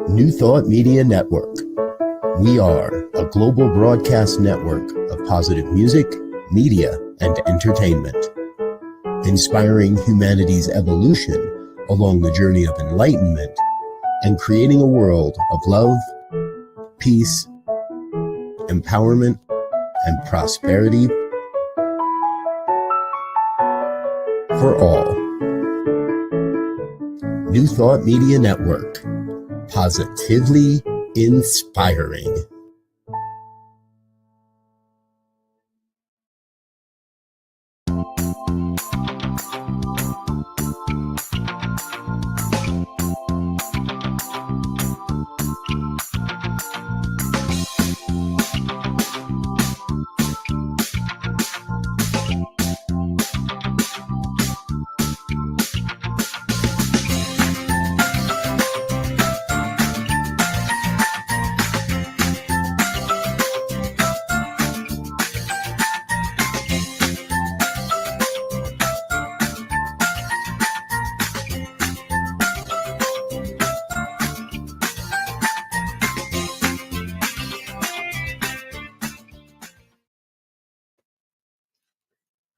New Thought Media Network. We are a global broadcast network of positive music, media, and entertainment, inspiring humanity's evolution along the journey of enlightenment and creating a world of love, peace, empowerment, and prosperity for all. New Thought Media Network. Positively inspiring.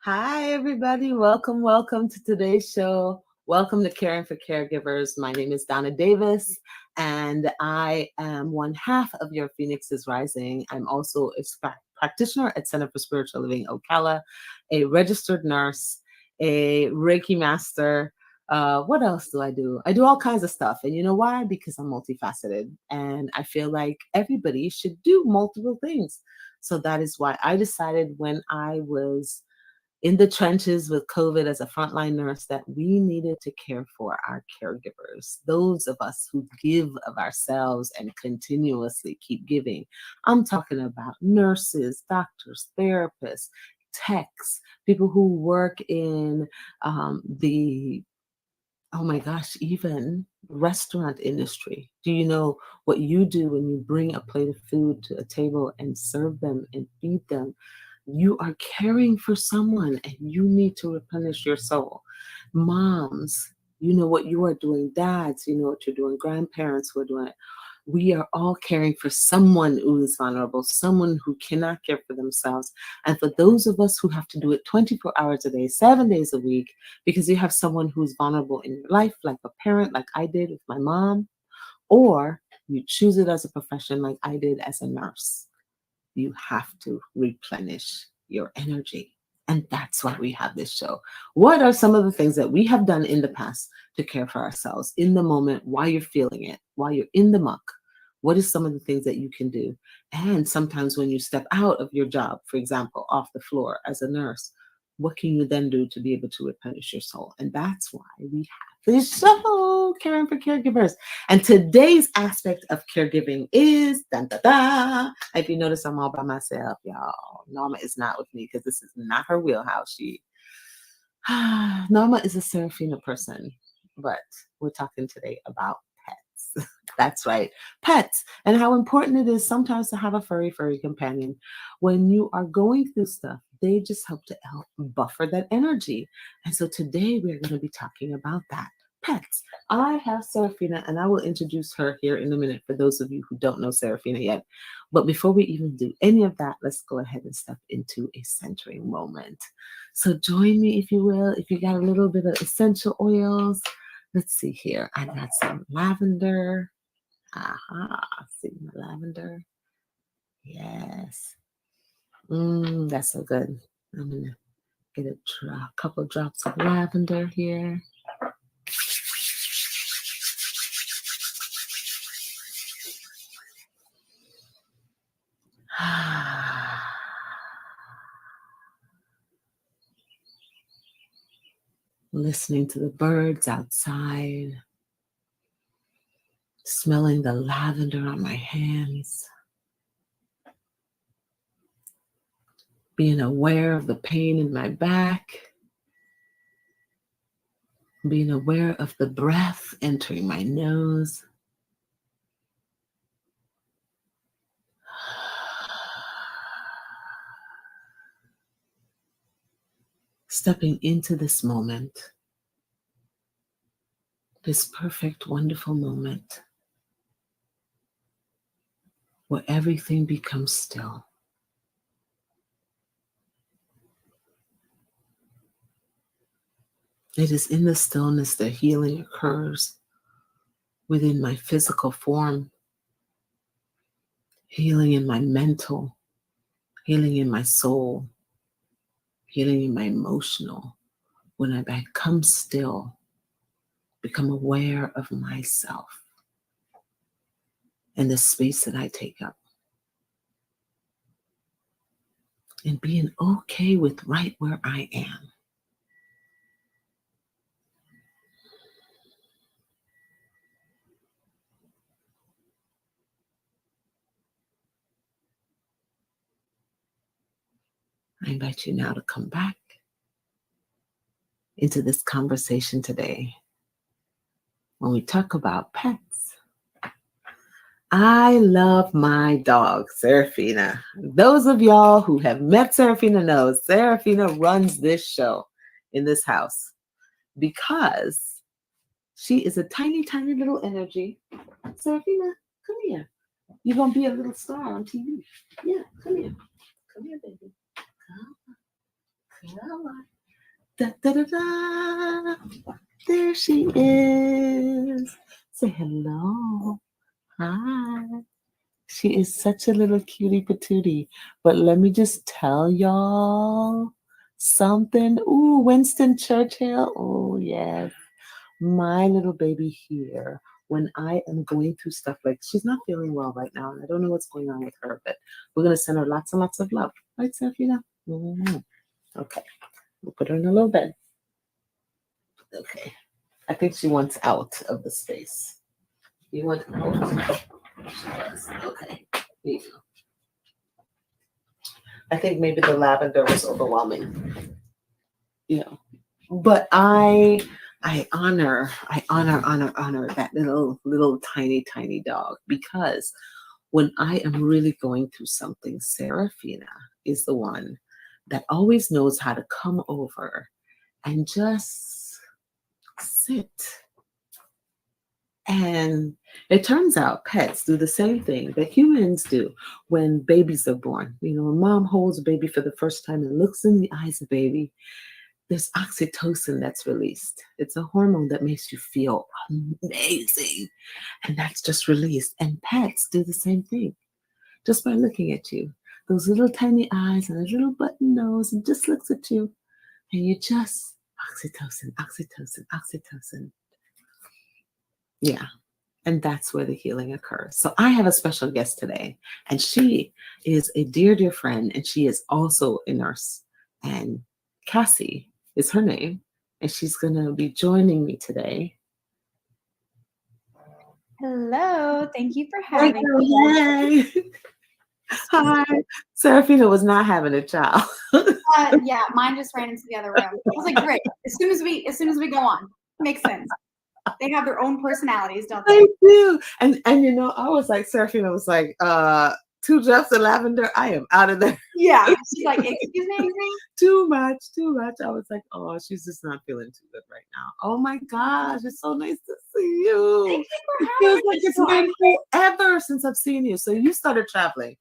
Hi, everybody. Welcome to today's show. Welcome to Caring for Caregivers. My name is Donna Davis, and I am one half of your Phoenix is Rising. I'm also a practitioner at Center for Spiritual Living, Ocala, a registered nurse, a Reiki master. What else do? I do all kinds of stuff. And you know why? Because I'm multifaceted, and I feel like everybody should do multiple things. So that is why I decided when I was in the trenches with COVID as a frontline nurse that we needed to care for our caregivers, those of us who give of ourselves and continuously keep giving. I'm talking about nurses, doctors, therapists, techs, people who work in oh my gosh, even restaurant industry. Do you know what you do when you bring a plate of food to a table and serve them and feed them? You are caring for someone and you need to replenish your soul. Moms, you know what you are doing. Dads, you know what you're doing. Grandparents who are doing it. We are all caring for someone who is vulnerable, someone who cannot care for themselves. And for those of us who have to do it 24 hours a day, 7 days a week, because you have someone who's vulnerable in your life, like a parent, like I did with my mom, or you choose it as a profession like I did as a nurse, you have to replenish your energy. And that's why we have this show. What are some of the things that we have done in the past to care for ourselves in the moment while you're feeling it, while you're in the muck? What is some of the things that you can do? And sometimes when you step out of your job, for example, off the floor as a nurse, what can you then do to be able to replenish your soul? And that's why we have this show, Caring for Caregivers. And today's aspect of caregiving is, dun, da, da. If you notice, I'm all by myself, y'all. Norma is not with me because this is not her wheelhouse. Norma is a Serafina person, but we're talking today about pets. That's right, pets, and how important it is sometimes to have a furry companion. When you are going through stuff, they just help to help buffer that energy. And so today we're going to be talking about that. Pets. I have Serafina, and I will introduce her here in a minute for those of you who don't know Serafina yet. But before we even do any of that, let's go ahead and step into a centering moment. So join me, if you will, if you got a little bit of essential oils. Let's see here. I got some lavender. See my lavender. Yes. That's so good. I'm going to get a couple drops of lavender here. Listening to the birds outside, smelling the lavender on my hands, being aware of the pain in my back, being aware of the breath entering my nose. Stepping into this moment This perfect, wonderful moment where everything becomes still. It is in the stillness that healing occurs within my physical form, healing in my mental, healing in my soul, healing in my emotional. When I become still, become aware of myself and the space that I take up. And being okay with right where I am. I invite you now to come back into this conversation today when we talk about pets. I love my dog, Serafina. Those of y'all who have met Serafina know Serafina runs this show in this house because she is a tiny, tiny little energy. Serafina, come here. You're going to be a little star on TV. Yeah, come here. Come here, baby. Come on. Da, da, da, da. There she is. Say hello. Hi. She is such a little cutie patootie. But let me just tell y'all something. Ooh, Winston Churchill. Oh, yes. My little baby here, when I am going through stuff like she's not feeling well right now, and I don't know what's going on with her, but we're going to send her lots and lots of love. Right, Safina? Mm-hmm. Okay. We'll put her in a little bed. Okay. I think she wants out of the space. You want out? She does. Okay. Here you go. I think maybe the lavender was overwhelming. You know. But I honor that little tiny dog, because when I am really going through something, Serafina is the one that always knows how to come over and just sit. And it turns out pets do the same thing that humans do when babies are born. You know, when mom holds a baby for the first time and looks in the eyes of baby, there's oxytocin that's released. It's a hormone that makes you feel amazing. And that's just released. And pets do the same thing. Just by looking at you. Those little tiny eyes and a little button nose, and just looks at you. And you just oxytocin, oxytocin, oxytocin. Yeah. And that's where the healing occurs. So I have a special guest today. And she is a dear, dear friend. And she is also a nurse. And Cassie is her name, and she's going to be joining me today. Hello, thank you for having me. Hey. Hi. Serafina was not having a child. Yeah, mine just ran into the other room. I was like, great. As soon as we go on, makes sense. They have their own personalities, don't they? They do. And you know, I was like, Serafina was like, 2 drops of lavender, I am out of there. Yeah. She's like, excuse me? Too much. I was like, oh, she's just not feeling too good right now. Oh my gosh, it's so nice to see you. Thank you for It feels having like me. it's been forever since I've seen you. So you started traveling.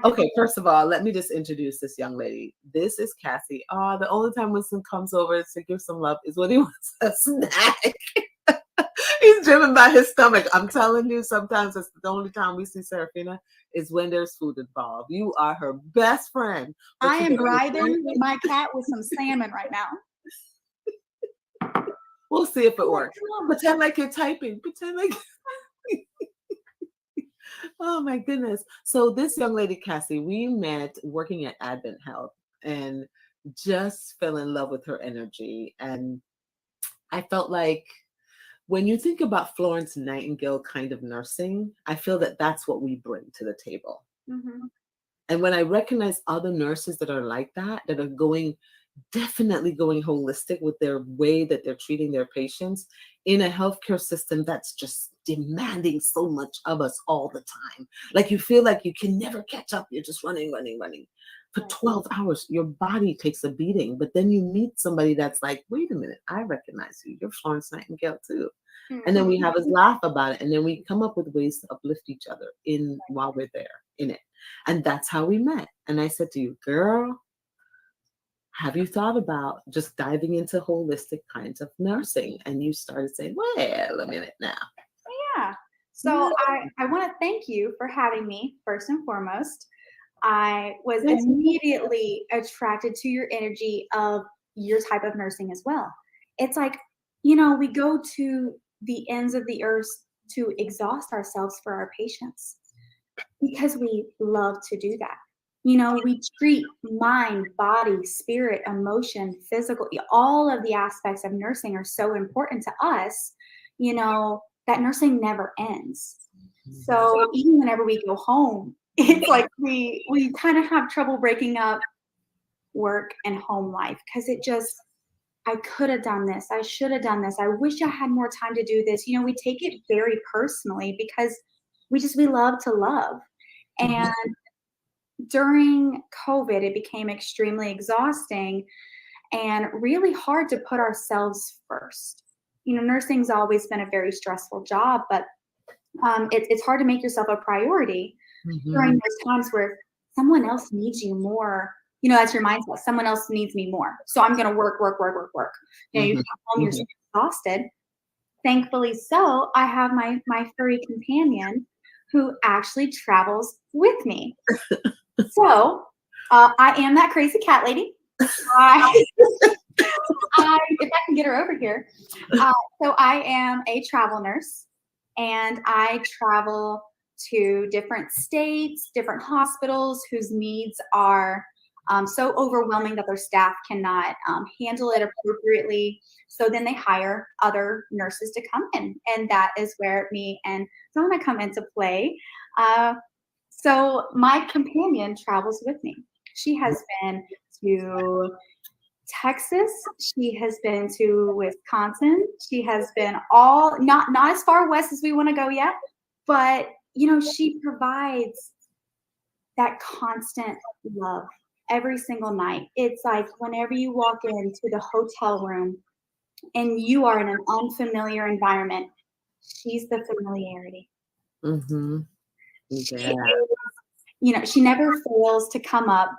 Okay, first of all, let me just introduce this young lady. This is Cassie. Oh, the only time Winston comes over to give some love is when he wants a snack. He's driven by his stomach. I'm telling you, sometimes it's the only time we see Serafina is when there's food involved. You are her best friend. I am bribing my cat with some salmon right now. We'll see if it works. Pretend like you're typing. Pretend like. Oh my goodness. So this young lady, Cassie, we met working at Advent Health and just fell in love with her energy. And I felt like when you think about Florence Nightingale kind of nursing, I feel that that's what we bring to the table. Mm-hmm. And when I recognize other nurses that are like that are definitely going holistic with their way that they're treating their patients in a healthcare system that's just demanding so much of us all the time. Like you feel like you can never catch up. You're just running. For 12 hours, your body takes a beating, but then you meet somebody that's like, wait a minute, I recognize you. You're Florence Nightingale too. And then we have us laugh about it. And then we come up with ways to uplift each other while we're there in it. And that's how we met. And I said to you, girl, have you thought about just diving into holistic kinds of nursing? And you started saying, well, a minute now. Yeah. So I want to thank you for having me, first and foremost. I was immediately attracted to your energy of your type of nursing as well. It's like, we go to the ends of the earth to exhaust ourselves for our patients because we love to do that. We treat mind, body, spirit, emotion, physical, all of the aspects of nursing are so important to us, that nursing never ends. So even whenever we go home, it's like we kind of have trouble breaking up work and home life because I could have done this. I should have done this. I wish I had more time to do this. We take it very personally because we love to love. And during COVID, it became extremely exhausting and really hard to put ourselves first. Nursing's always been a very stressful job, but it's hard to make yourself a priority during those times where someone else needs you more. That's your mindset. Someone else needs me more. So I'm going to work. You come home, you're exhausted. Thankfully so, I have my furry companion who actually travels with me. So I am that crazy cat lady. If I can get her over here. So I am a travel nurse, and I travel to different states, different hospitals whose needs are so overwhelming that their staff cannot handle it appropriately. So then they hire other nurses to come in, and that is where me and Donna come into play. So my companion travels with me. She has been to Texas. She has been to Wisconsin. She has been not as far west as we want to go yet, but she provides that constant love every single night. It's like whenever you walk into the hotel room and you are in an unfamiliar environment, she's the familiarity. Yeah. She never fails to come up.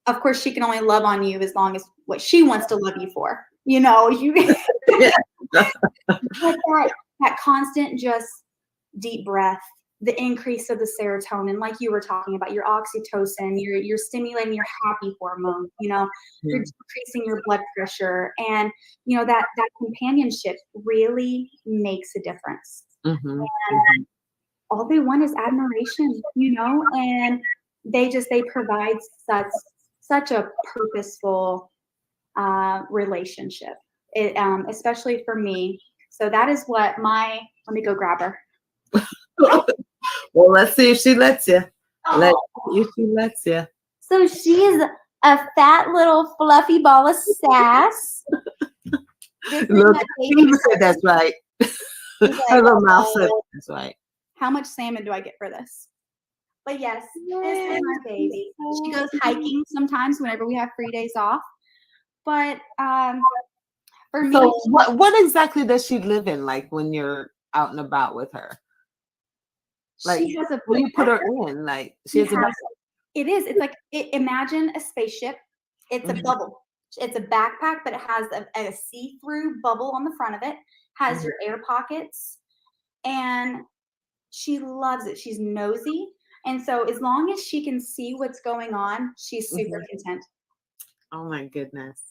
Of course, she can only love on you as long as what she wants to love you for. But that constant, just deep breath, the increase of the serotonin, like you were talking about, your oxytocin, you're stimulating your happy hormone. You're decreasing your blood pressure, and that companionship really makes a difference. And all they want is admiration, and they provide such a purposeful relationship, especially for me. So that is what let me go grab her. Well, let's see if she lets you. Let's see if she lets you. So she is a fat little fluffy ball of sass. Look, she said that's right. Her little mouth said that's right. How much salmon do I get for this? But yes, this is my baby. She goes hiking sometimes whenever we have free days off. But for me, so what exactly does she live in? Like when you're out and about with her, like she has when you put her in, like she has a. It is. It's like imagine a spaceship. It's a bubble. It's a backpack, but it has a see-through bubble on the front of it. Has your air pockets, and she loves it. She's nosy. And so as long as she can see what's going on, she's super content. Oh my goodness.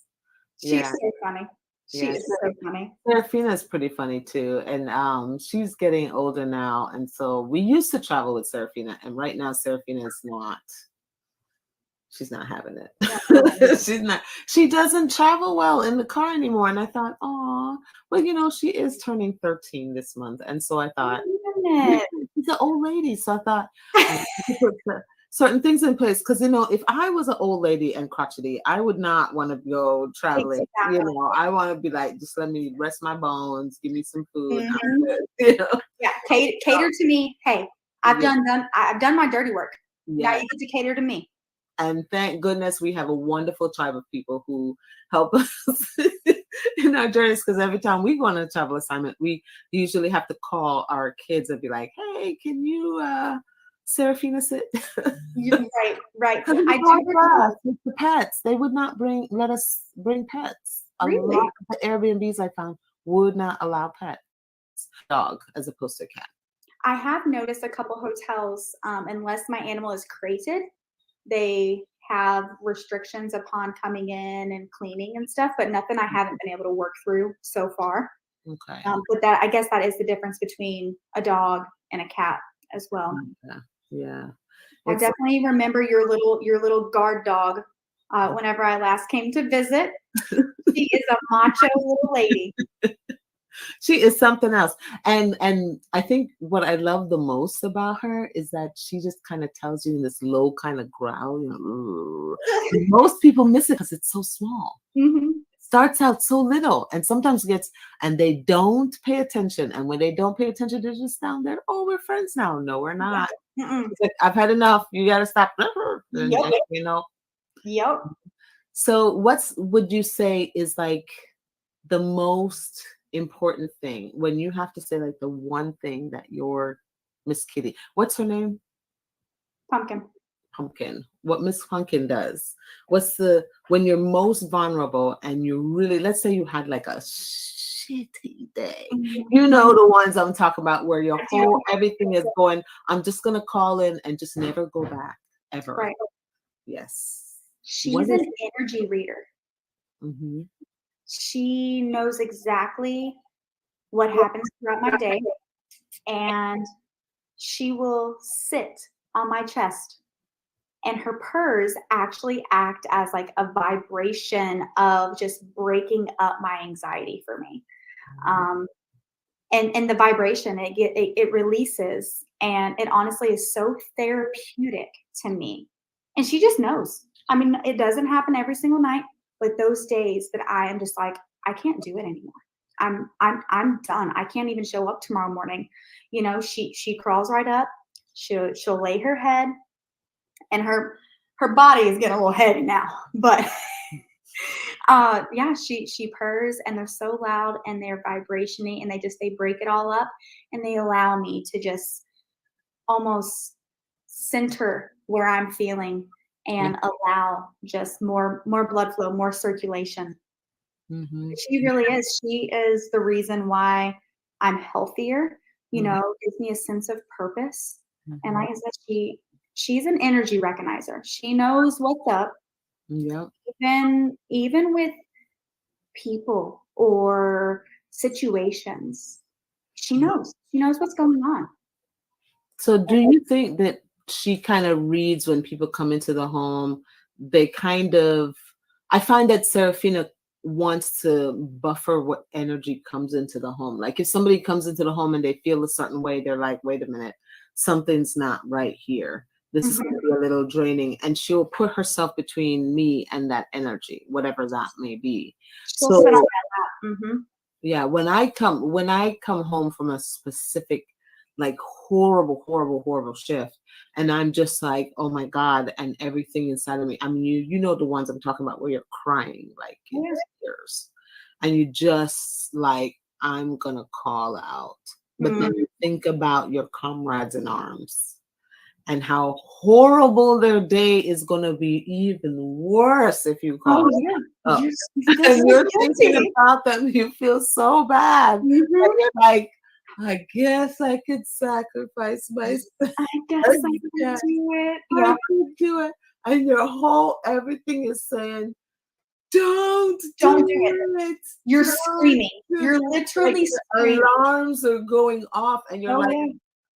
She's so funny. She is so funny. Serafina's pretty funny too. And she's getting older now. And so we used to travel with Serafina. And right now Serafina is she's not having it. She doesn't travel well in the car anymore. And I thought, oh, well, she is turning 13 this month. And so I thought, she's an old lady. So I thought I could put certain things in place. Because, if I was an old lady and crotchety, I would not want to go traveling. Exactly. I want to be like, just let me rest my bones, give me some food. Yeah, cater to me. Hey, I've done my dirty work. Yeah. Now you get to cater to me. And thank goodness we have a wonderful tribe of people who help us in our journeys. Because every time we go on a travel assignment, we usually have to call our kids and be like, "Hey, can you, Serafina, sit?" Right. Because I do recall, with the pets, they would not let us bring pets. A really. lot of the Airbnbs I found would not allow pets, dog as opposed to cat. I have noticed a couple hotels, unless my animal is crated, they have restrictions upon coming in and cleaning and stuff, but nothing I haven't been able to work through so far. Okay. But that, I guess that is the difference between a dog and a cat as well. Yeah. I definitely remember your little guard dog. Whenever I last came to visit, she is a macho little lady. She is something else. And I think what I love the most about her is that she just kind of tells you in this low kind of growl, you know. And most people miss it because it's so small. Mm-hmm. It starts out so little and sometimes gets, and they don't pay attention. And when they don't pay attention, they're just down there. Oh, we're friends now. No, we're not. It's like, I've had enough. You got to stop. And, Yep. you know. Yep. So would you say is like the most important thing when you have to say like the one thing that your Miss Kitty, what's her name? Pumpkin. What Miss Pumpkin does. When you're most vulnerable and you really, let's say you had like a shitty day. You know the ones I'm talking about where your whole everything is going, I'm just gonna call in and just never go back ever. Right. Yes. She's an energy reader. Mm-hmm. She knows exactly what happens throughout my day, and she will sit on my chest, and her purrs actually act as like a vibration of just breaking up my anxiety for me. And the vibration it releases, and it honestly is so therapeutic to me. And she just knows. I mean, it doesn't happen every single night, but those days that I am just like, I can't do it anymore. I'm done. I can't even show up tomorrow morning. You know, she crawls right up. She'll lay her head, and her body is getting a little heavy now, but yeah, she purrs, and they're so loud and they're vibrationy, and they break it all up, and they allow me to just almost center where I'm feeling and allow just more blood flow, more circulation. Mm-hmm. She really is. She is the reason why I'm healthier, you know, gives me a sense of purpose. And like I said, she's an energy recognizer. She knows what's up. Yep. Even with people or situations, she knows what's going on. So do you think that she kind of reads when people come into the home? I find that Serafina wants to buffer what energy comes into the home. Like if somebody comes into the home and they feel a certain way, they're like, wait a minute, something's not right here. This is going to be a little draining. And she'll put herself between me and that energy, whatever that may be. She'll sit on my lap. Yeah, when I come home from a specific like horrible shift, and I'm just like, oh my God, and everything inside of me. I mean, you know the ones I'm talking about where you're crying like in tears, and you just like, I'm gonna call out. But then you think about your comrades in arms and how horrible their day is gonna be even worse if you call up. And you're thinking about them, you feel so bad. And you're like, I guess I could sacrifice myself. I guess I could do it. I could do it. And your whole everything is saying, don't do it. You're screaming. You're literally screaming. Alarms are going off, and you're like,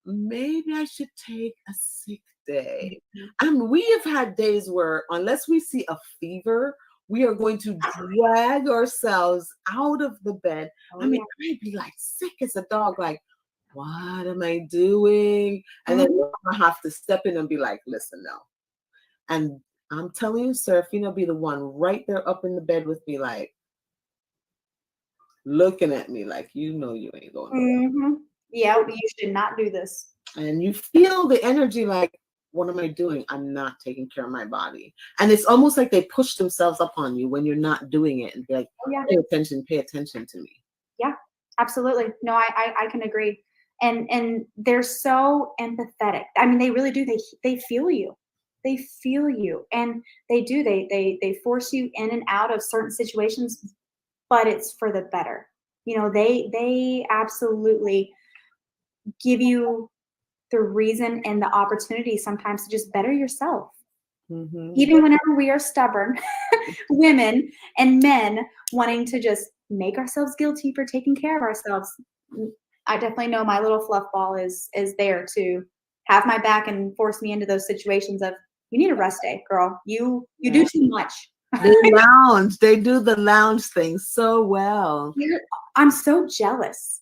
maybe I should take a sick day. I mean, we have had days where unless we see a fever, we are going to drag ourselves out of the bed. I mean, I'd be like sick as a dog, like, what am I doing? And then I have to step in and be like, listen, no. And I'm telling you, Serafina will be the one right there up in the bed with me, like, looking at me like, you know you ain't going to Yeah, you should not do this. And you feel the energy like, what am I doing? I'm not taking care of my body. And it's almost like they push themselves up on you when you're not doing it and be like, Oh, yeah. pay attention to me. Yeah, absolutely. No, I can agree. And they're so empathetic. I mean, they really do. They feel you. They feel you. And they do. They force you in and out of certain situations, but it's for the better. You know, they absolutely give you the reason and the opportunity sometimes to just better yourself. Mm-hmm. Even whenever we are stubborn, women and men wanting to just make ourselves guilty for taking care of ourselves. I definitely know my little fluff ball is there to have my back and force me into those situations of, you need a rest day, girl. You do too much. They do the lounge thing so well. I'm so jealous.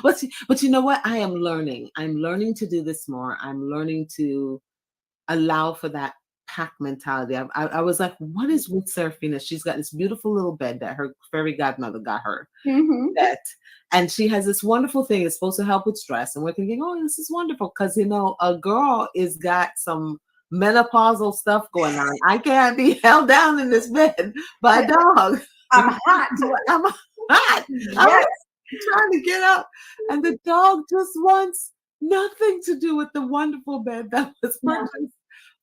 But you know what? I'm learning to do this more. I'm learning to allow for that pack mentality. I was like, what is with Serafina? She's got this beautiful little bed that her fairy godmother got her. Mm-hmm. And she has this wonderful thing. It's supposed to help with stress. And we're thinking, oh, this is wonderful. Because, you know, a girl is got some menopausal stuff going on. I can't be held down in this bed by a dog. I'm hot. I'm hot. Yes. I'm trying to get up. And the dog just wants nothing to do with the wonderful bed that was purchased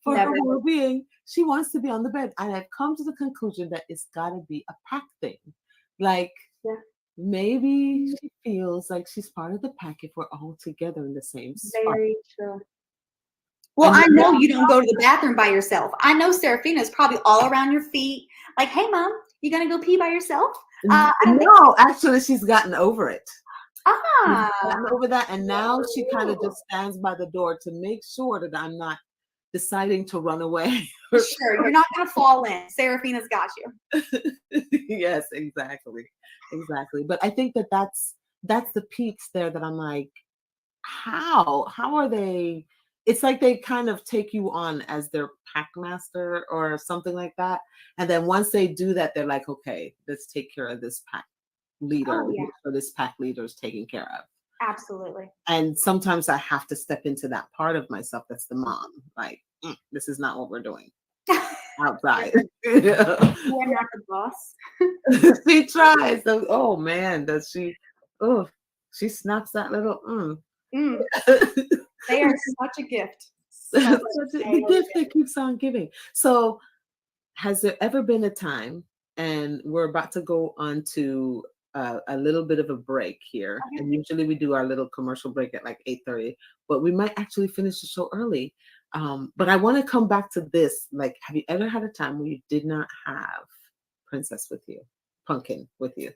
for her well-being. She wants to be on the bed. And I've come to the conclusion that it's got to be a pack thing. Like, maybe she feels like she's part of the pack if we're all together in the same spot. Very true. Well, I know you don't go to the bathroom by yourself. I know Serafina is probably all around your feet. Like, hey, Mom, you going to go pee by yourself? No, actually, she's gotten over it. Ah. She's gotten over that. And now she kind of just stands by the door to make sure that I'm not deciding to run away. Sure, you're not going to fall in. Serafina's got you. Yes, exactly. But I think that's the peaks there that I'm like, how are they? It's like they kind of take you on as their pack master or something like that. And then once they do that, they're like, okay, let's take care of this pack leader. Oh, yeah. So this pack leader is taken care of. Absolutely. And sometimes I have to step into that part of myself that's the mom. Like, this is not what we're doing outside. We're not the boss. She tries. Oh man, does she? Oh, she snaps that little. They are such a gift. The gift that keeps on giving. So, has there ever been a time, and we're about to go on to a little bit of a break here, and usually we do our little commercial break at like 8:30, but we might actually finish the show early. But I want to come back to this. Like, have you ever had a time where you did not have Princess with you, Pumpkin with you?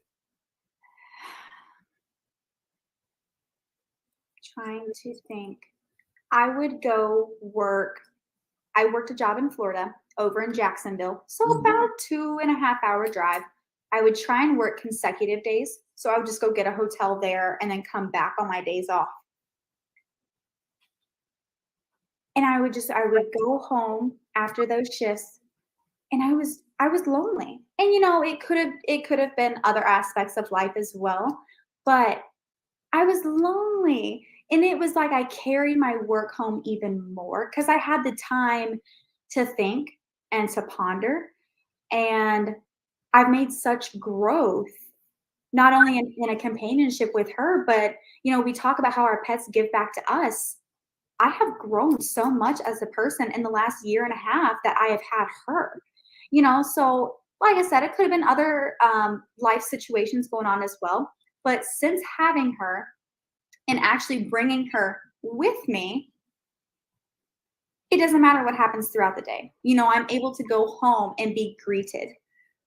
Trying to think. I would go work. I worked a job in Florida over in Jacksonville. So about 2.5-hour drive. I would try and work consecutive days. So I would just go get a hotel there and then come back on my days off. And I would go home after those shifts, and I was lonely. And you know, it could have been other aspects of life as well, but I was lonely. And it was like I carried my work home even more because I had the time to think and to ponder. And I've made such growth, not only in a companionship with her, but, you know, we talk about how our pets give back to us. I have grown so much as a person in the last 1.5 years that I have had her, you know? So like I said, it could have been other life situations going on as well. But since having her and actually bringing her with me, it doesn't matter what happens throughout the day. You know, I'm able to go home and be greeted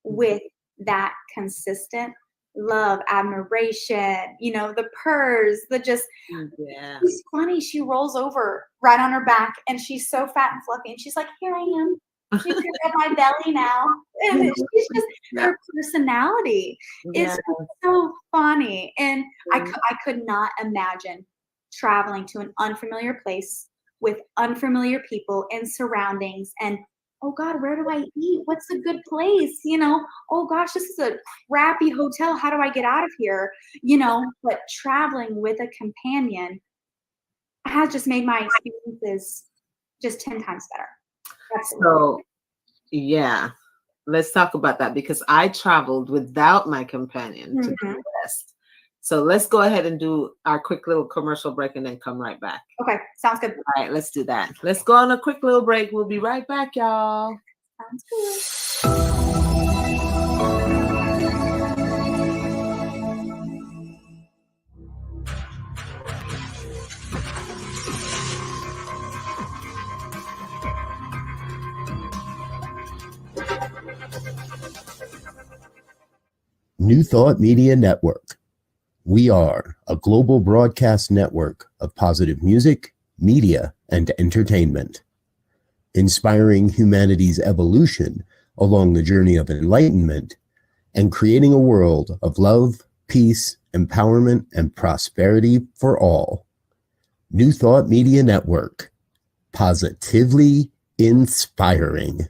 with that consistent love, admiration, you know, the purrs, she's funny. She rolls over right on her back and she's so fat and fluffy. And she's like, here I am. You can rub my belly now. And she's just, her personality is so funny. And I could not imagine traveling to an unfamiliar place with unfamiliar people and surroundings and, oh God, where do I eat? What's a good place? You know, oh gosh, this is a crappy hotel. How do I get out of here? You know, but traveling with a companion, has just made my experiences just 10 times better. Absolutely. So, yeah, let's talk about that because I traveled without my companion to the West. So let's go ahead and do our quick little commercial break and then come right back. Okay, sounds good. All right, let's do that. Let's go on a quick little break. We'll be right back, y'all. Sounds good. New Thought Media Network. We are a global broadcast network of positive music, media, and entertainment, inspiring humanity's evolution along the journey of enlightenment and creating a world of love, peace, empowerment, and prosperity for all. New Thought Media Network. Positively inspiring.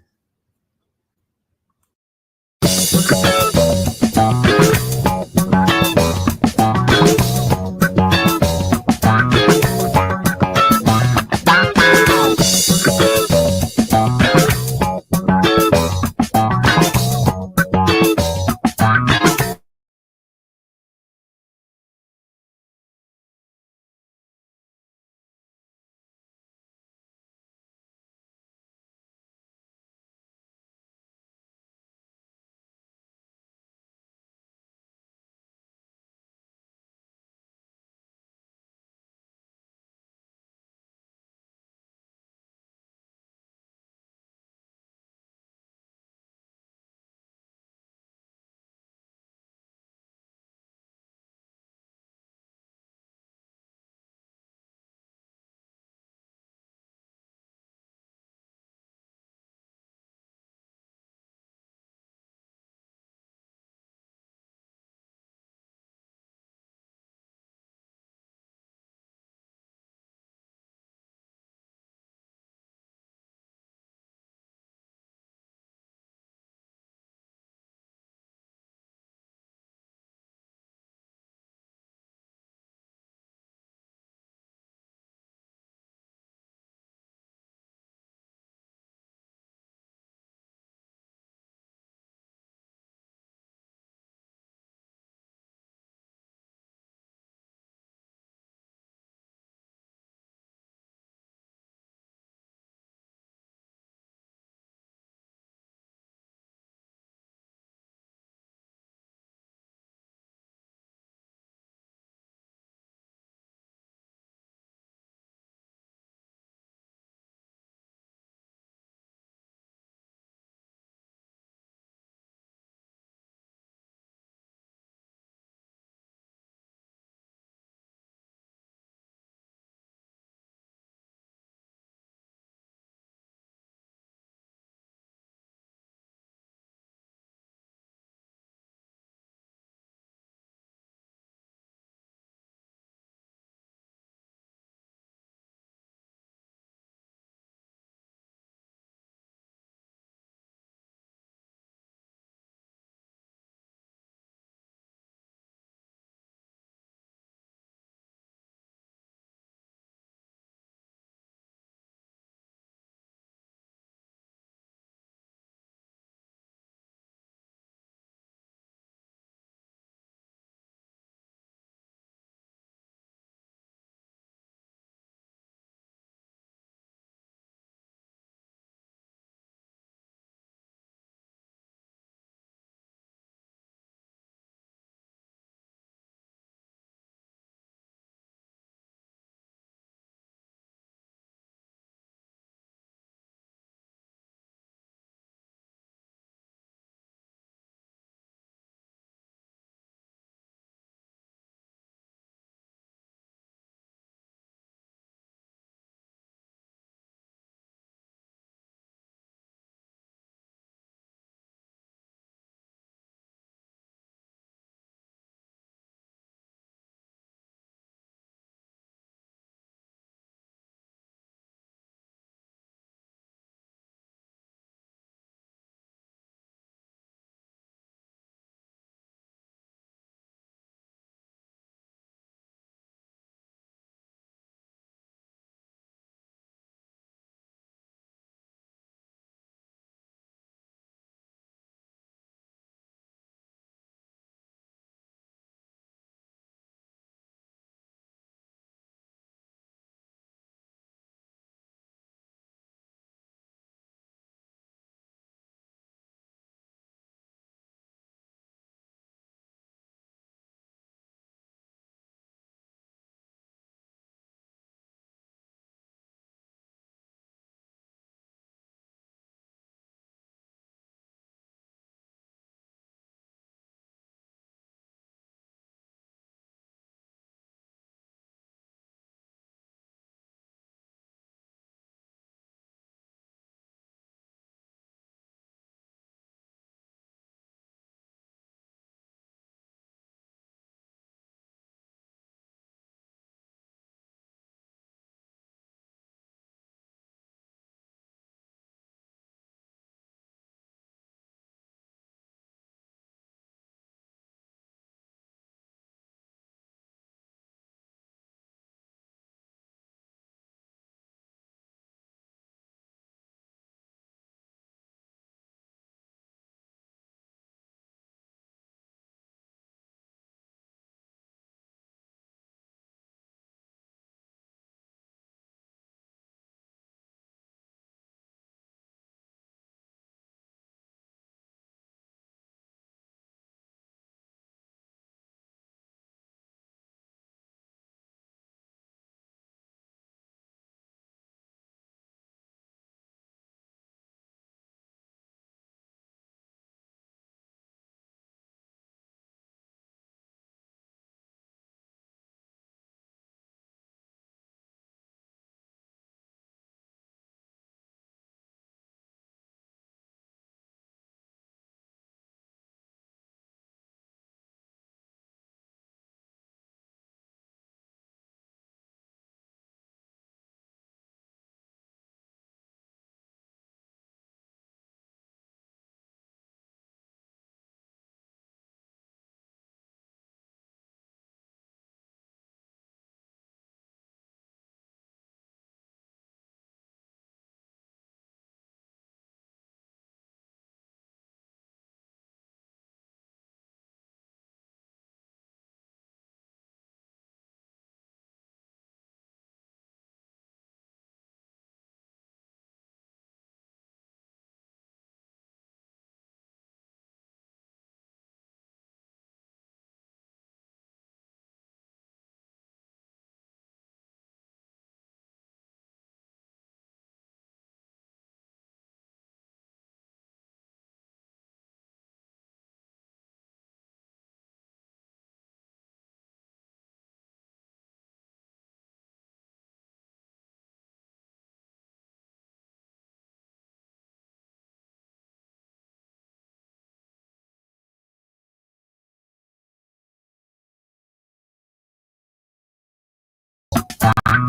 So,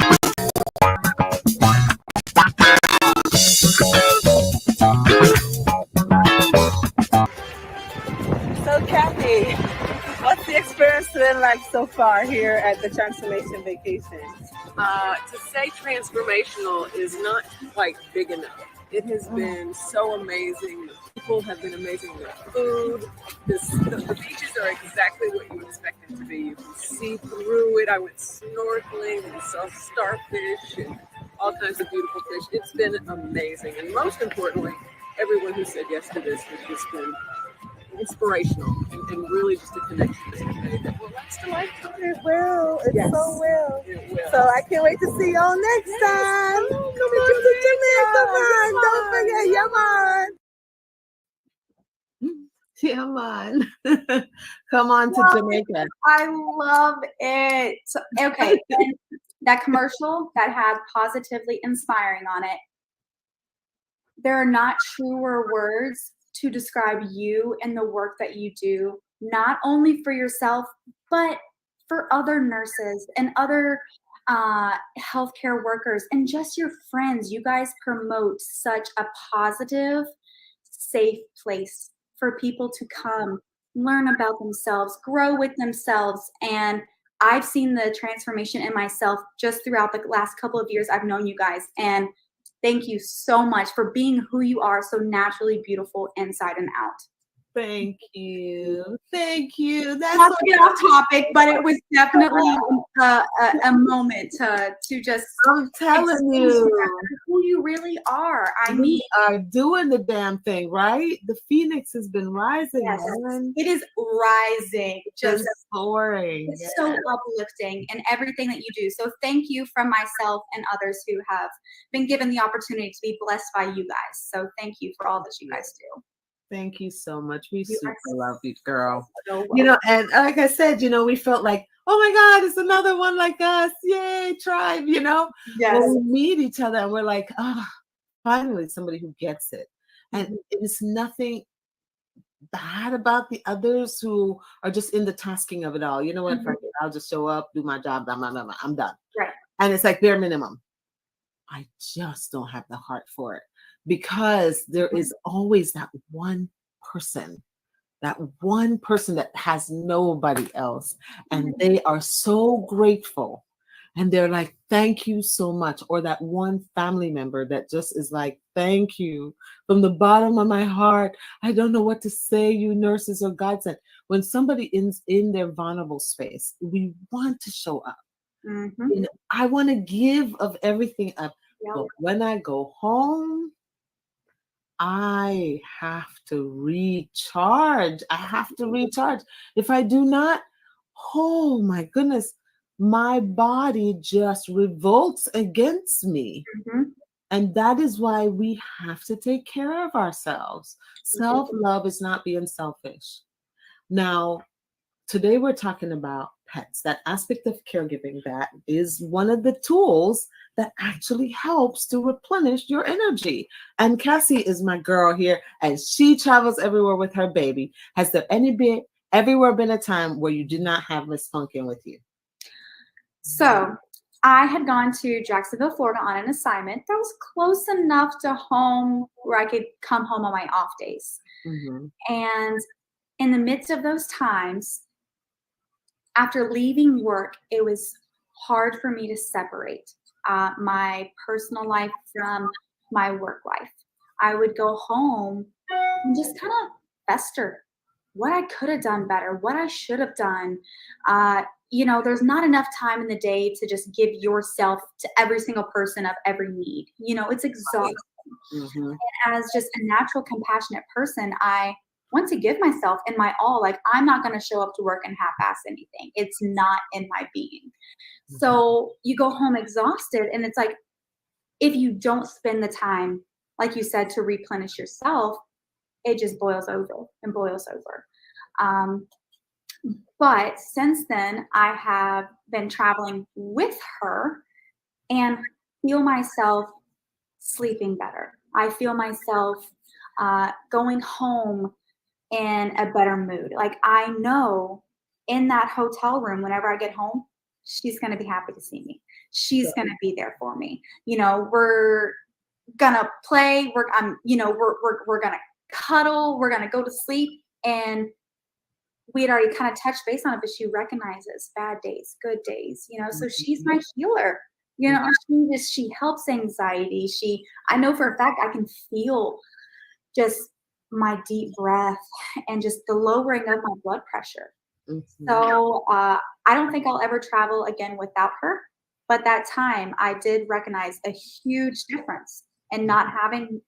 Kathy, what's the experience been like so far here at the Transformation Vacation? To say transformational is not quite big enough. It has been so amazing. The people have been amazing. The food, the beaches are exactly what you expect them to be. You can see through it. I went snorkeling and saw starfish and all kinds of beautiful fish. It's been amazing. And most importantly, everyone who said yes to this has just been inspirational and really just a connection to somebody that will last a lifetime. It will. It Yes. so will. It will. So I can't wait to see y'all next time. Come on to Jamaica, man. Don't forget, Come on. Come on to Love Jamaica. I love it. So, okay, and that commercial that had positively inspiring on it. There are not truer words to describe you and the work that you do, not only for yourself, but for other nurses and other healthcare workers and just your friends. You guys promote such a positive, safe place for people to come, learn about themselves, grow with themselves. And I've seen the transformation in myself just throughout the last couple of years I've known you guys. And thank you so much for being who you are, so naturally beautiful inside and out. Thank you. Thank you. That's Not so to get off topic, but it was definitely a moment to just I'm telling expose you. who you really are. I mean, We are doing the damn thing, right? The phoenix has been rising, yes, man. it is rising, just Just soaring. it's so uplifting in everything that you do. So thank you from myself and others who have been given the opportunity to be blessed by you guys. So thank you for all that you guys do. Thank you so much. We You super are love you, girl. so You know, welcome. and like I said, you know, we felt like, oh my God, it's another one like us. Yay, tribe, you know? Yes. When we meet each other and we're like, ah, finally somebody who gets it. And it's nothing bad about the others who are just in the tasking of it all. You know what? Fuck it, I'll just show up, do my job, blah, blah, blah, blah, I'm done. Right. And it's like bare minimum. I just don't have the heart for it because there is always that one person that has nobody else. And they are so grateful. And they're like, thank you so much. Or that one family member that just is like, thank you from the bottom of my heart. I don't know what to say, you nurses or godsend. When somebody is in their vulnerable space, we want to show up. You know, I want to give of everything up. Yep. But when I go home, I have to recharge. I have to recharge. If I do not, oh my goodness, my body just revolts against me. And that is why we have to take care of ourselves. Self-love is not being selfish. Now, today we're talking about pets, that aspect of caregiving that is one of the tools that actually helps to replenish your energy. And Cassie is my girl here, and she travels everywhere with her baby. Has there everywhere been a time where you did not have Miss Pumpkin with you? So I had gone to Jacksonville, Florida on an assignment that was close enough to home where I could come home on my off days. And in the midst of those times, after leaving work, it was hard for me to separate my personal life from my work life. I would go home and just kind of fester what I could have done better, what I should have done. You know, there's not enough time in the day to just give yourself to every single person of every need. You know, it's exhausting. And as just a natural, compassionate person, I want to give myself in my all. Like, I'm not going to show up to work and half-ass anything. It's not in my being. So you go home exhausted, and it's like, if you don't spend the time, like you said, to replenish yourself, it just boils over and boils over. But since then, I have been traveling with her and feel myself sleeping better. I feel myself going home in a better mood. Like, I know in that hotel room, whenever I get home, she's going to be happy to see me. She's going to be there for me. You know, we're going to play. We're going to cuddle. We're going to go to sleep. And we had already kind of touched base on it, but she recognizes bad days, good days, you know, so she's my healer. You know, she helps anxiety. I know for a fact I can feel just my deep breath and just the lowering of my blood pressure. So I don't think I'll ever travel again without her. But that time I did recognize a huge difference in not having,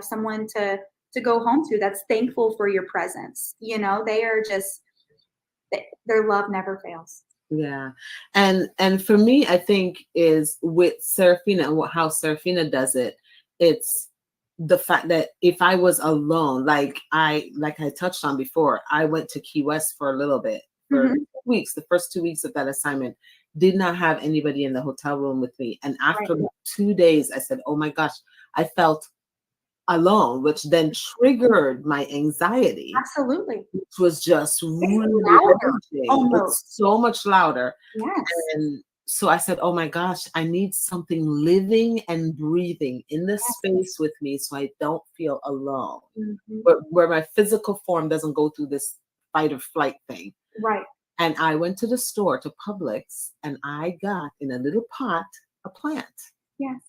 someone to go home to that's thankful for your presence. You know, they are just, their love never fails. Yeah. And for me, I think is with Serafina and how Serafina does it, it's the fact that if I was alone, like I touched on before, I went to Key West for a little bit, for 2 weeks, the first 2 weeks of that assignment, did not have anybody in the hotel room with me. And after 2 days, I said, oh my gosh, I felt alone, which then triggered my anxiety. Absolutely. Which was just really louder, so much louder. Yes. And so I said, oh my gosh, I need something living and breathing in this space with me so I don't feel alone. But where my physical form doesn't go through this fight or flight thing. Right. And I went to the store, to Publix, and I got in a little pot a plant. Yes.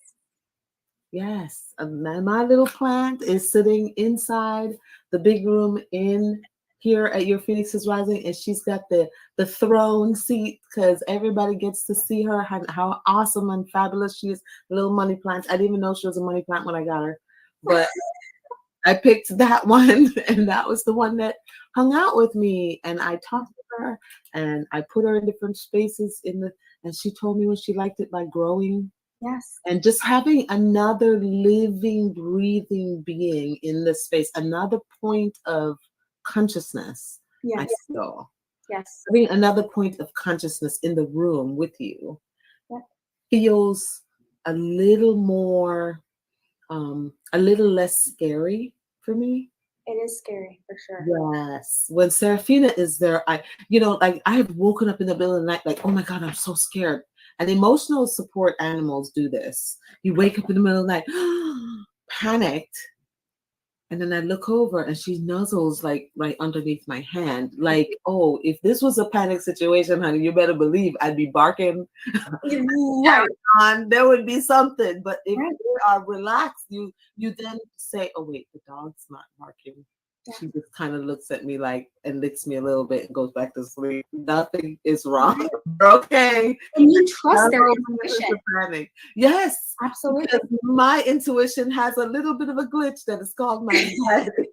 Yes, and my little plant is sitting inside the big room in here at Your Phoenix is Rising, and she's got the throne seat because everybody gets to see her, how awesome and fabulous she is. Little money plant. I didn't even know she was a money plant when I got her, but I picked that one, and that was the one that hung out with me. And I talked to her, and I put her in different spaces and she told me when she liked it by growing. Yes. And just having another living, breathing being in this space, another point of consciousness. Yes. I feel. Yes. Having another point of consciousness in the room with you feels a little more, a little less scary for me. It is scary for sure. Yes. When Serafina is there, I have woken up in the middle of the night, like, oh my God, I'm so scared. And emotional support animals do this. You wake up in the middle of the night, panicked. And then I look over and she nuzzles like right underneath my hand. Like, oh, if this was a panic situation, honey, you better believe I'd be barking. There would be something. But if you are relaxed, you then say, oh wait, the dog's not barking. She just kind of looks at me like and licks me a little bit and goes back to sleep. Nothing is wrong. Okay. And you trust their intuition. Yes. Absolutely. Because my intuition has a little bit of a glitch that is called my anxiety.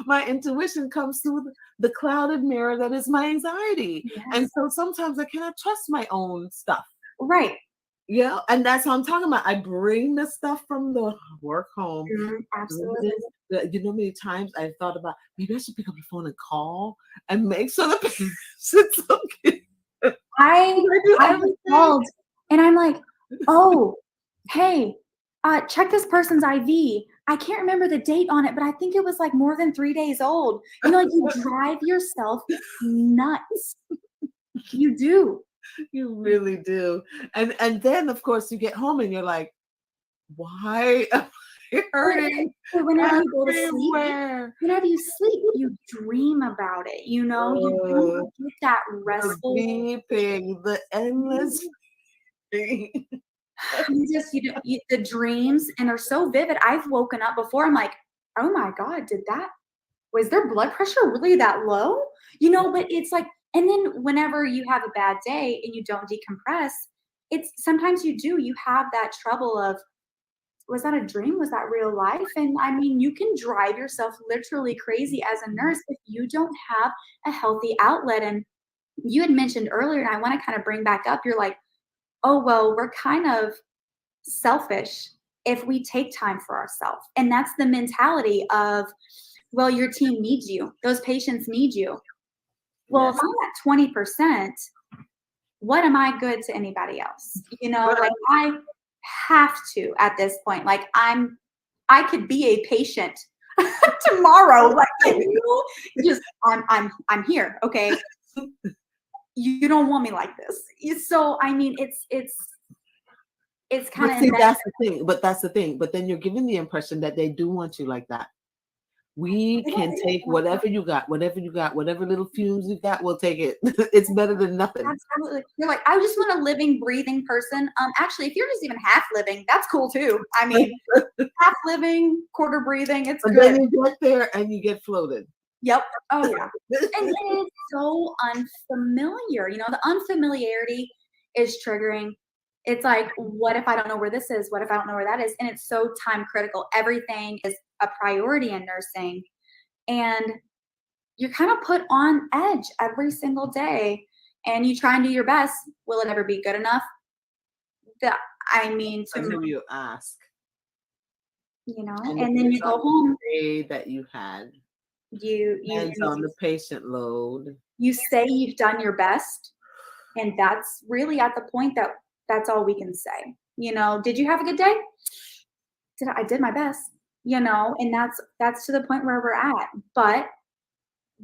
My intuition comes through the clouded mirror that is my anxiety. Yes. And so sometimes I cannot trust my own stuff. Right. Yeah, and that's what I'm talking about. I bring the stuff from the work home. Absolutely. You know, many times I thought about maybe I should pick up the phone and call and make sure the patient's okay. I called and I'm like, oh, hey, check this person's IV. I can't remember the date on it, but I think it was like more than 3 days old. You know, like you drive yourself nuts. You do. You really do. And then of course you get home and you're like, why am I hurting? Whenever you go to sleep, whenever you sleep, you dream about it. You know, you get that restful sleeping, the endless the dreams, and they're so vivid. I've woken up before. I'm like, oh my God, was their blood pressure really that low? You know, but it's like, and then whenever you have a bad day and you don't decompress, sometimes you have that trouble of, was that a dream? Was that real life? And I mean, you can drive yourself literally crazy as a nurse if you don't have a healthy outlet. And you had mentioned earlier, and I want to kind of bring back up, you're like, oh, well, we're kind of selfish if we take time for ourselves. And that's the mentality of, well, your team needs you. Those patients need you. Well, if I'm at 20%, what am I good to anybody else? You know, like I have to at this point. Like I could be a patient tomorrow. Like, you know, just I'm here. Okay. you don't want me like this. So I mean, it's kind But of see, that's the thing. But that's the thing. But then you're giving the impression that they do want you like that. We can take whatever you got, whatever little fumes you got, we'll take it. It's better than nothing. Absolutely. You're like, I just want a living, breathing person. Actually, if you're just even half living, that's cool too. I mean, half living, quarter breathing, it's And good. then you get there and you get floated. Yep. Oh yeah. And it's so unfamiliar. You know, the unfamiliarity is triggering. It's like, what if I don't know where this is? What if I don't know where that is? And it's so time critical. Everything is a priority in nursing. And you're kind of put on edge every single day. And you try and do your best. Will it ever be good enough? I mean, Until you ask. You know, and then you go home. The day that you had. You on the patient load. You say you've done your best. And that's really at the point that that's all we can say. You know, did you have a good day? I did my best, you know, and that's to the point where we're at. But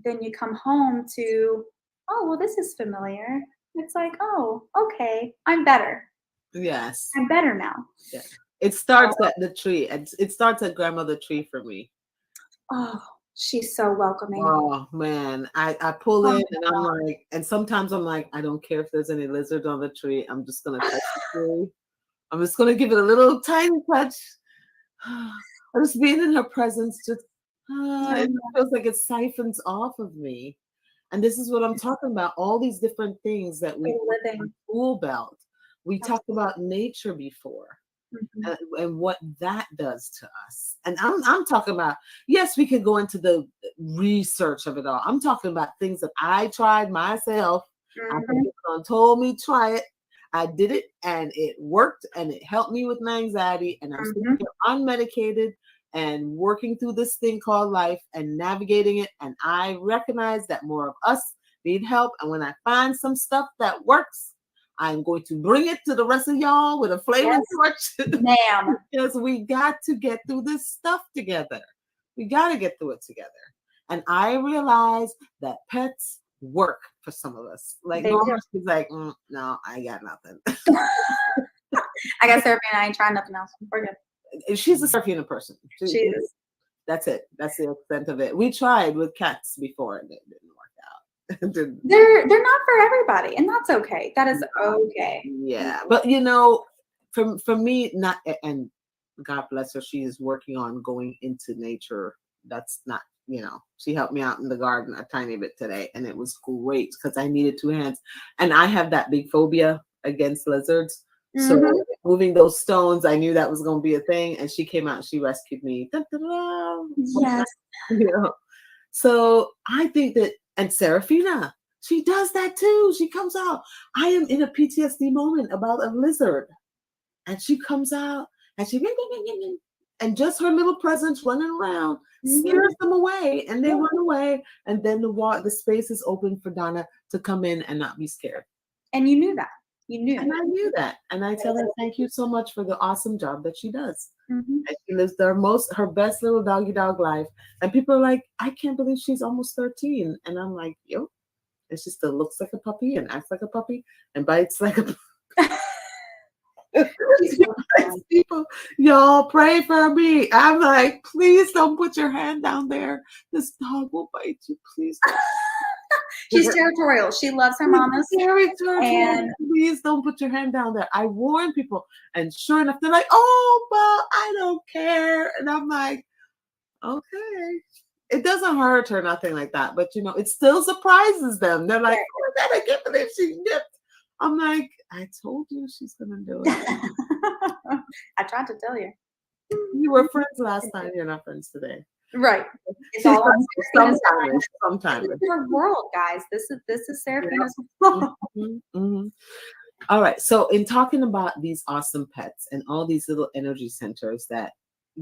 then you come home to, oh, well, this is familiar. It's like, oh, okay, I'm better. Yes. I'm better now. Yeah. It starts at the tree. It starts at grandmother tree for me. Oh, she's so welcoming. Oh man, I pull in and I'm like, and sometimes I'm like, I don't care if there's any lizard on the tree. I'm just gonna touch the tree. I'm just gonna give it a little tiny touch. Just being in her presence, just it feels like it siphons off of me. And this is what I'm talking about. All these different things that we living tool belt. We talked about nature before. And what that does to us. And I'm talking about, yes, we could go into the research of it all. I'm talking about things that I tried myself. Someone told me try it. I did it and it worked and it helped me with my anxiety. And I'm sitting here unmedicated and working through this thing called life and navigating it. And I recognize that more of us need help. And when I find some stuff that works, I'm going to bring it to the rest of y'all with a flaming torch. Ma'am. Because we got to get through this stuff together. We got to get through it together. And I realize that pets work for some of us. Like Norma, she's like, no, I got nothing. I got therapy and I ain't trying nothing else. We're good. She's a Serafina person. She is. That's it. That's the extent of it. We tried with cats before and it didn't work out. They're not for everybody, and that's okay. That is okay. Yeah, but you know, for me, not, and God bless her, she is working on going into nature. That's not, you know, she helped me out in the garden a tiny bit today, and it was great because I needed 2 hands, and I have that big phobia against lizards. So moving those stones, I knew that was going to be a thing, and she came out and she rescued me. Yes. You know? So I think that. And Serafina, she does that too. She comes out. I am in a PTSD moment about a lizard. And she comes out and she, and just her little presence running around scares them away. And they run away. And then the space is open for Donna to come in and not be scared. And you knew that. You knew. And I knew that. And I tell her, thank you so much for the awesome job that she does. Mm-hmm. And she lives her best little doggy dog life. And people are like, I can't believe she's almost 13. And I'm like, yo, it's just that looks like a puppy and acts like a puppy and bites like a puppy. People, y'all pray for me. I'm like, please don't put your hand down there. This dog will bite you. Please don't. She's territorial. She loves her mamas. And please don't put your hand down there. I warn people. And sure enough, they're like, oh, but I don't care. And I'm like, okay. It doesn't hurt or nothing like that. But, you know, it still surprises them. They're like, oh, that I can't believe she nipped. I'm like, I told you she's going to do it. I tried to tell you. You were friends last time. You're not friends today. Right. It's all sometimes. It's our world, guys. This is Serafina's world. All right. So in talking about these awesome pets and all these little energy centers that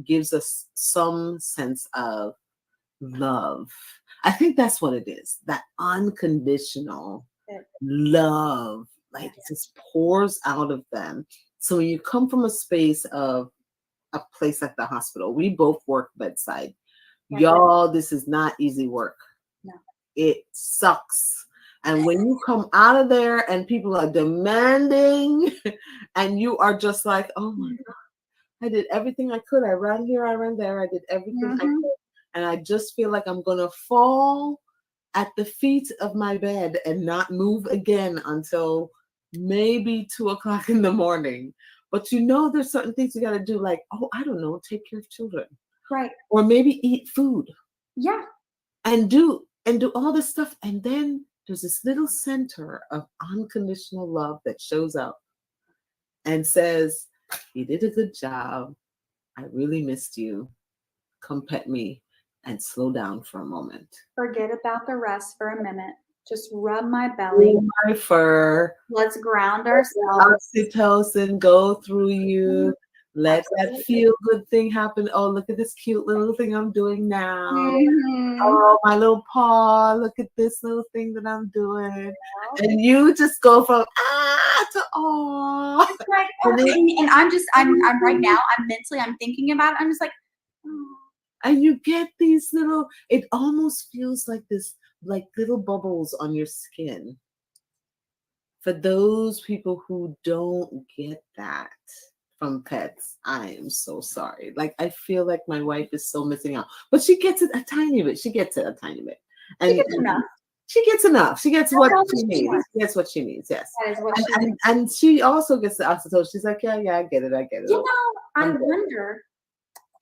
gives us some sense of love, I think that's what it is. That unconditional love, like just pours out of them. So when you come from a space of a place like the hospital, we both work bedside. Y'all, this is not easy work. No. It sucks. And when you come out of there and people are demanding, and you are just like, oh my God, I did everything I could. I ran here, I ran there, I did everything I could. And I just feel like I'm going to fall at the feet of my bed and not move again until maybe 2:00 in the morning. But there's certain things you got to do, like, oh, I don't know, take care of children. Right. Or maybe eat food. Yeah. And do all this stuff. And then there's this little center of unconditional love that shows up and says, you did a good job. I really missed you. Come pet me and slow down for a moment. Forget about the rest for a minute. Just rub my belly. My fur. Let's ground ourselves. Oxytocin go through you. Let that feel good thing happen. Oh, look at this cute little thing I'm doing now. Oh, my little paw. Look at this little thing that I'm doing. And you just go from to aw. Right. And I'm right now, I'm thinking about it. I'm just like, oh. And you get these little, it almost feels like this, like little bubbles on your skin. For those people who don't get that from pets, I am so sorry. Like, I feel like my wife is so missing out, but she gets it a tiny bit. She gets it a tiny bit. And she gets enough. She gets enough. She gets what she needs. She gets what she needs. Yes. That is what she needs. And she also gets the oxytocin. She's like, yeah, I get it. I wonder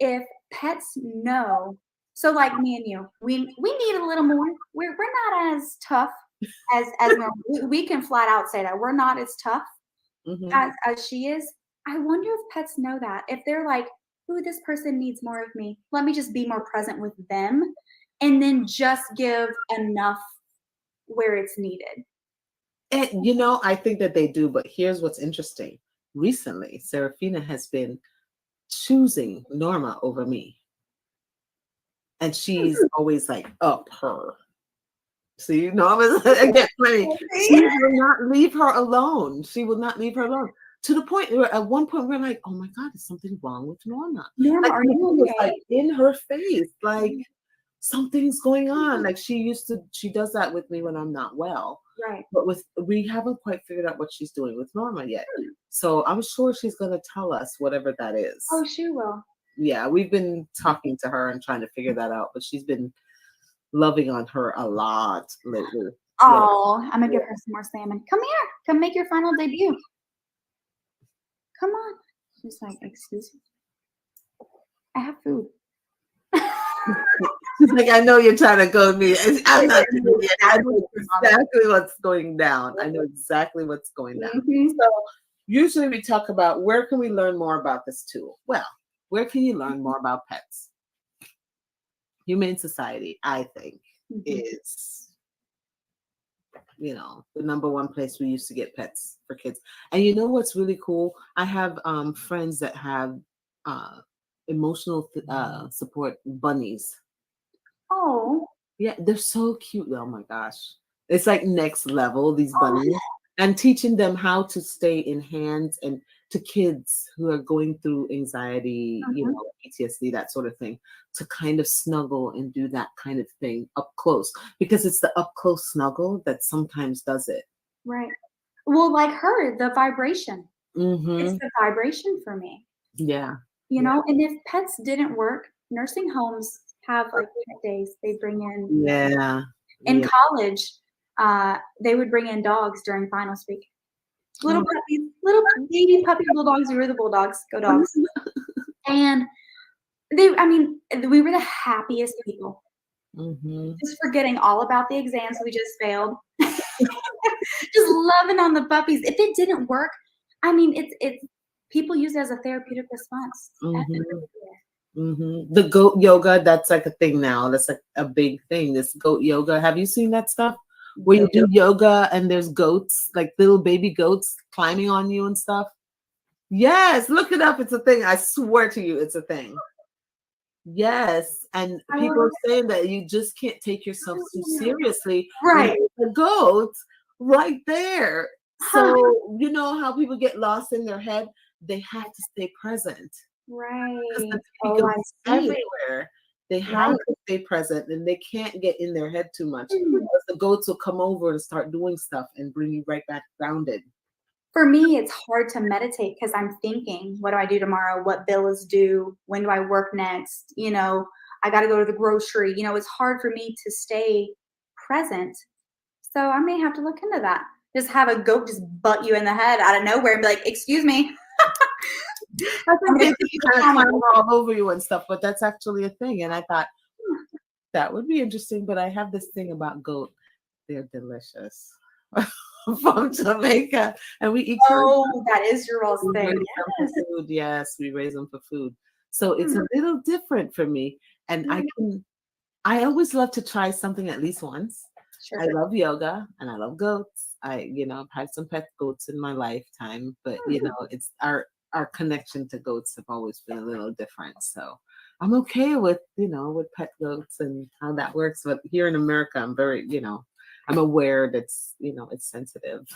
if pets know. So like me and you, we need a little more. We're not as tough as normal. We can flat out say that we're not as tough as she is. I wonder if pets know that. If they're like, ooh, this person needs more of me. Let me just be more present with them, and then just give enough where it's needed. And I think that they do, but here's what's interesting. Recently, Serafina has been choosing Norma over me. And she's always like up her. See, Norma's again funny. She will not leave her alone. She will not leave her alone. To the point where at one point we're like, oh my God, is something wrong with Norma? Norma, are you okay? Like in her face, like something's going on. Like she does that with me when I'm not well. Right. But we haven't quite figured out what she's doing with Norma yet. So I'm sure she's gonna tell us whatever that is. Oh, she will. Yeah, we've been talking to her and trying to figure that out, but she's been loving on her a lot lately. Oh, I'm gonna give her some more salmon. Come here, come make your final debut. Come on. She's like, excuse me. I have food. She's like, I know you're trying to goad me. I'm not doing it. I know exactly what's going down. I know exactly what's going down. So usually we talk about where can we learn more about this tool? Well, where can you learn more about pets? Humane Society, I think, is the number one place we used to get pets for kids. And you know what's really cool? I have friends that have emotional support bunnies. Oh. Yeah, they're so cute. Oh my gosh. It's like next level, these bunnies. And teaching them how to stay in hands and to kids who are going through anxiety, PTSD, that sort of thing, to kind of snuggle and do that kind of thing up close, because it's the up close snuggle that sometimes does it. Right. Well, like her, the vibration. It's the vibration for me. Yeah. And if pets didn't work, nursing homes have like pet days. They bring in. Yeah. In college, they would bring in dogs during finals week. Little puppies, little baby puppy bulldogs. We were the bulldogs. Go dogs. And we were the happiest people. Just forgetting all about the exams we just failed. Just loving on the puppies. If it didn't work, it's people use it as a therapeutic response. The goat yoga, that's like a thing now. That's like a big thing. This goat yoga. Have you seen that stuff? Where you do yoga and there's goats, like little baby goats climbing on you and stuff. Yes, look it up. It's a thing. I swear to you, it's a thing. Yes. And people are saying that you just can't take yourself too seriously. Right. The goats right there. So you know how people get lost in their head? They have to stay present. Right. Because everywhere. They have to stay present, and they can't get in their head too much. Because the goats will come over and start doing stuff and bring you right back grounded. For me, it's hard to meditate because I'm thinking, what do I do tomorrow? What bill is due? When do I work next? You know, I got to go to the grocery. You know, it's hard for me to stay present. So I may have to look into that. Just have a goat just butt you in the head out of nowhere and be like, excuse me. I think they kind of climb all over you and stuff, but that's actually a thing. And I thought that would be interesting. But I have this thing about goat; they're delicious. From Jamaica, and we eat. That is your all's thing. Yes. Food. Yes, we raise them for food. So it's a little different for me, and I always love to try something at least once. Sure. I love yoga and I love goats. I've had some pet goats in my lifetime, but it's our connection to goats have always been a little different. So I'm okay with with pet goats and how that works. But here in America, I'm very I'm aware that's it's sensitive.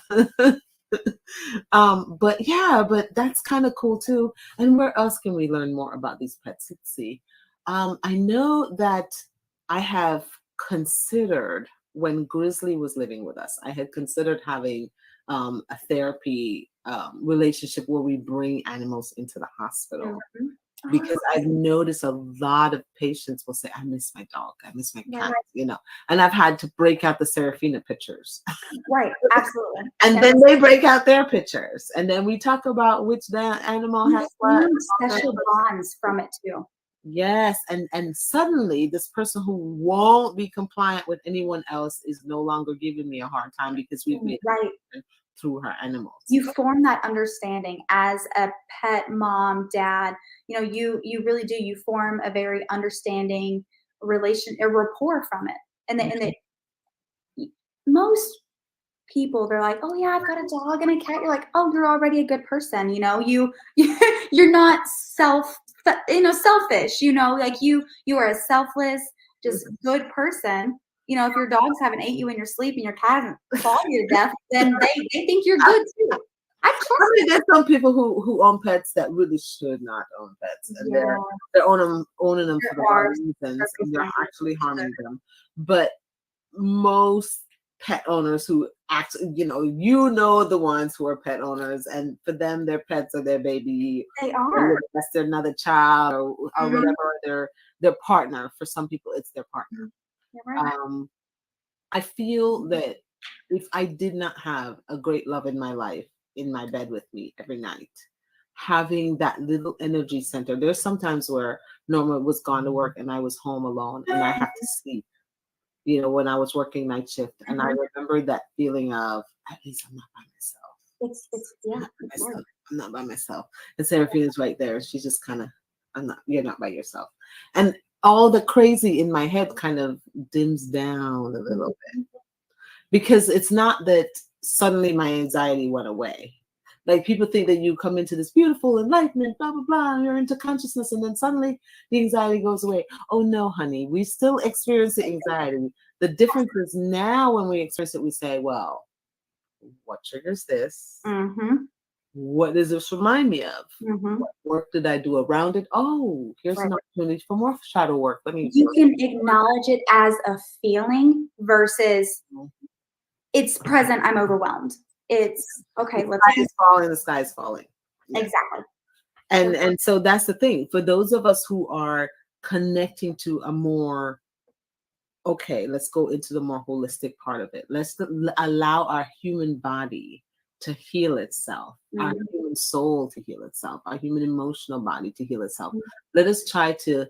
But that's kind of cool too. And where else can we learn more about these pets? Let's see. I know that I have considered, when Grizzly was living with us, I had considered having a therapy relationship where we bring animals into the hospital. Because I've noticed a lot of patients will say, I miss my dog, I miss my cat, and I've had to break out the Serafina pictures. Right, absolutely. And then they break out their pictures. And then we talk about which animal has what. Special bonds from it too. Yes. And suddenly this person who won't be compliant with anyone else is no longer giving me a hard time because we've made it through her animals. You form that understanding as a pet mom, dad. You really do. You form a very understanding a rapport from it. And then most people, they're like, oh yeah, I've got a dog and a cat. You're like, oh, you're already a good person. You're not selfish. Like you are a selfless, just good person. If your dogs haven't ate you in your sleep and your cat hasn't clawed you to death, then they think you're good too. There's some people who own pets that really should not own pets, and they're owning them for the wrong reasons, and they're actually harming them. But most pet owners who actually, the ones who are pet owners, and for them, their pets are their baby. They are. That's their another child or whatever. Their partner. For some people, it's their partner. Right. I feel that if I did not have a great love in my life in my bed with me every night, having that little energy center, there's sometimes where Norma was gone to work and I was home alone and I have to sleep, when I was working night shift. And I remember that feeling of, at least I'm not by myself. I'm not by myself. And Seraphina's right there. She's just kind of, you're not by yourself. And all the crazy in my head kind of dims down a little bit, because it's not that suddenly my anxiety went away. Like people think that you come into this beautiful enlightenment, blah, blah, blah, and you're into consciousness, and then suddenly the anxiety goes away. Oh no, honey, we still experience the anxiety. The difference is now when we experience it, we say, well, what triggers this? What does this remind me of? What work did I do around it? Oh, here's an opportunity for more shadow work. You can acknowledge it as a feeling versus it's present, I'm overwhelmed. It's okay. The sky is falling. Yeah. Exactly. And so that's the thing. For those of us who are connecting to a more, let's go into the more holistic part of it. Let's allow our human body to heal itself, our human soul to heal itself, our human emotional body to heal itself. Let us try to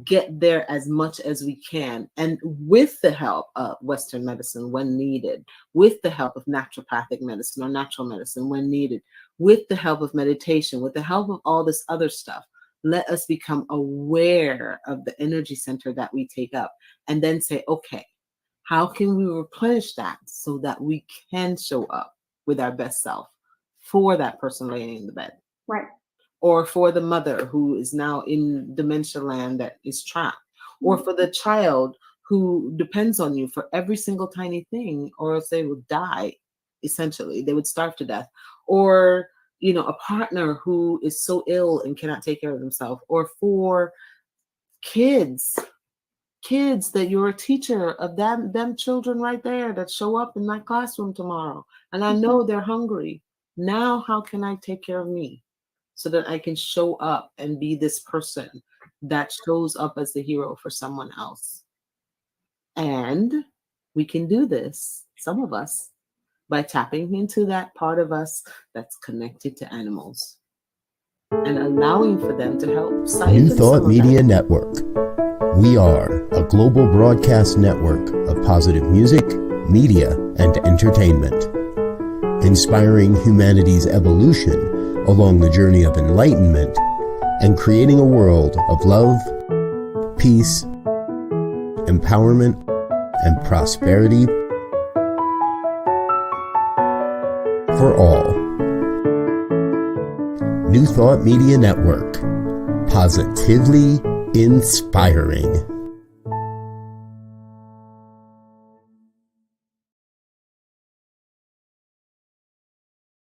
get there as much as we can, and with the help of Western medicine when needed, with the help of naturopathic medicine or natural medicine when needed, with the help of meditation, with the help of all this other stuff. Let us become aware of the energy center that we take up, and then say, okay, how can we replenish that so that we can show up with our best self for that person laying in the bed? Right. Or for the mother who is now in dementia land that is trapped, or for the child who depends on you for every single tiny thing, or else they would die, essentially. They would starve to death. Or, a partner who is so ill and cannot take care of themselves, or for kids kids that you're a teacher of them children right there that show up in my classroom tomorrow, and I know they're hungry. Now, how can I take care of me so that I can show up and be this person that shows up as the hero for someone else? And we can do this, some of us, by tapping into that part of us that's connected to animals and allowing for them to help New siphon Thought some of Media that. Network. We are a global broadcast network of positive music, media, and entertainment, inspiring humanity's evolution along the journey of enlightenment and creating a world of love, peace, empowerment, and prosperity for all. New Thought Media Network. Positively inspiring.